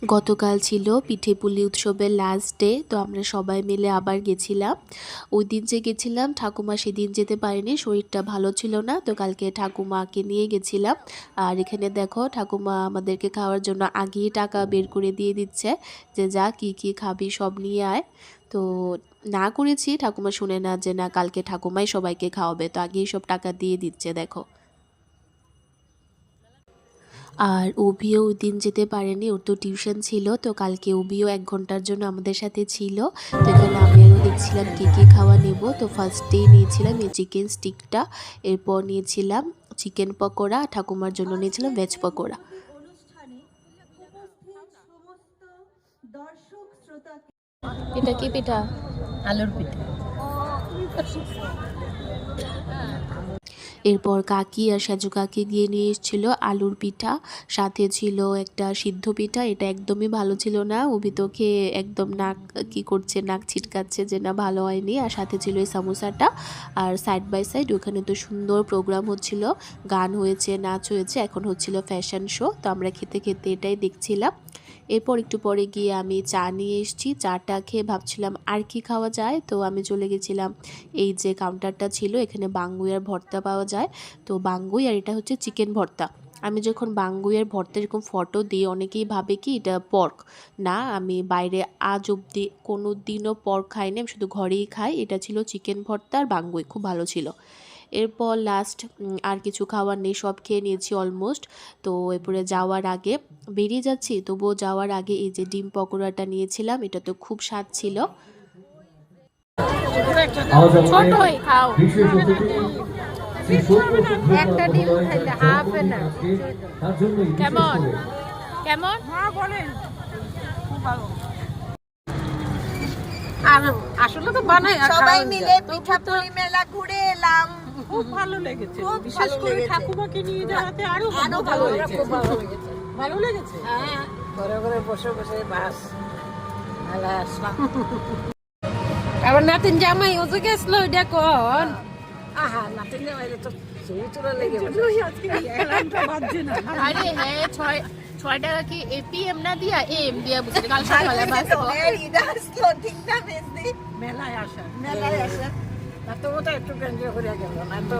গতকাল ছিল পিঠেপুলি উৎসবের লাস্ট ডে, তো আমরা সবাই মিলে আবার গেছিলাম। ওই দিন যে গেছিলাম ঠাকুমা সেদিন যেতে পারেনি, শরীরটা ভালো ছিল না, তো কালকে ঠাকুমাকে নিয়ে গেছিলাম। আর এখানে দেখো ঠাকুমা আমাদেরকে খাওয়ার জন্য আগেই টাকা বের করে দিয়ে দিচ্ছে যে যা কি কি খাবি সব নিয়ে আয়। তো না করেছি, ঠাকুমা শুনে না যে না কালকে ঠাকুমাই সবাইকে খাওয়াবে, তো আগেই সব টাকা দিয়ে দিচ্ছে দেখো। আর অভিও ওই দিন যেতে পারেনি, ওর তো টিউশন ছিল, তো কালকে অভিও 1 ঘন্টার জন্য আমাদের সাথে ছিল। তো এখানে আমি আরও দেখছিলাম কী কী খাওয়া নেব। তো ফার্স্টেই নিয়েছিলাম এই চিকেন স্টিকটা, এরপর নিয়েছিলাম চিকেন পকোড়া, ঠাকুমার জন্য নিয়েছিলাম ভেজ পকোড়া। এটা কি পিঠা? আলুর পিঠা। এরপর কাকি আর সাজু কাকি গিয়ে নিয়ে এসেছিল আলুর পিঠা, সাথে ছিল একটা সিদ্ধ পিঠা, এটা একদমই ভালো ছিল না। অভি তো খেয়ে একদম নাক কি করছে, নাক ছিটকাচ্ছে যে না ভালো হয়নি। আর সাথে ছিল এই সামোসাটা। আর সাইড বাই সাইড ওখানে তো সুন্দর প্রোগ্রাম হচ্ছিল, গান হয়েছে, নাচ হয়েছে, এখন হচ্ছিল ফ্যাশন শো। তো আমরা খেতে খেতে এটাই দেখছিলাম। এরপর একটু পরে গিয়ে আমি চা নিয়ে এসেছি, চাটা খেয়ে ভাবছিলাম আর কি খাওয়া যায়, তো আমি চলে গেছিলাম এই যে কাউন্টারটা ছিল, এখানে বাঙ্গুইয়ার ভর্তা পাওয়া যায়। তো বাঙ্গুই আর এটা হচ্ছে চিকেন ভর্তা। আমি যখন বাঙ্গুইয়ের ভর্তা এরকম ফটো দিই অনেকেই ভাবে কি এটা পর্ক। না, আমি বাইরে আজ অবধি কোনো দিনও পর্ক খাইনি, আমি শুধু ঘরেই খাই। এটা ছিল চিকেন ভর্তা আর বাঙ্গুই, খুব ভালো ছিল। এরপর লাস্ট আর কিছু খাওয়ার নেই, সব খেয়ে নিয়েছি অলমোস্ট। তো এরপরে যাওয়ার আগে বেরিয়ে যাচ্ছি, তবুও যাওয়ার আগে এই যে ডিম পকোড়াটা নিয়েছিলাম, এটা তো খুব স্বাদ ছিল। ছোটই খাও, একটা ডিম খাইলে হাফ না। কেমন কেমন বলেন? আর আসলে তো বানাই সবাই মিলে পিঠাপুলি মেলা ঘুরে এলাম, খুব ভালো লেগেছে, খুব বিশেষ ভালো করে লেগেছে। ঠাকুমাকে নিয়ে যাওয়াতে আরো আরো ভালো ভালো লেগেছে। খুব ভালো লেগেছে। ভালো লেগেছে। হ্যাঁ, ঘরে ঘরে বসে বসে বাস ভালো আসলাম। আবার নাতিন জামাই ওজে গেছিল ওইটা কোন? আহা, নাতিনে বাইরে তো চুরি চুরা লেগে গেছে। আরে হ্যাঁ, 6 টাকা কি এপিএম না দিয়া এম দিয়া বুঝতে কাল সকালে বাস মেলায় আসা তা তো ওটা একটু কেন্দ্র করে গেল না তো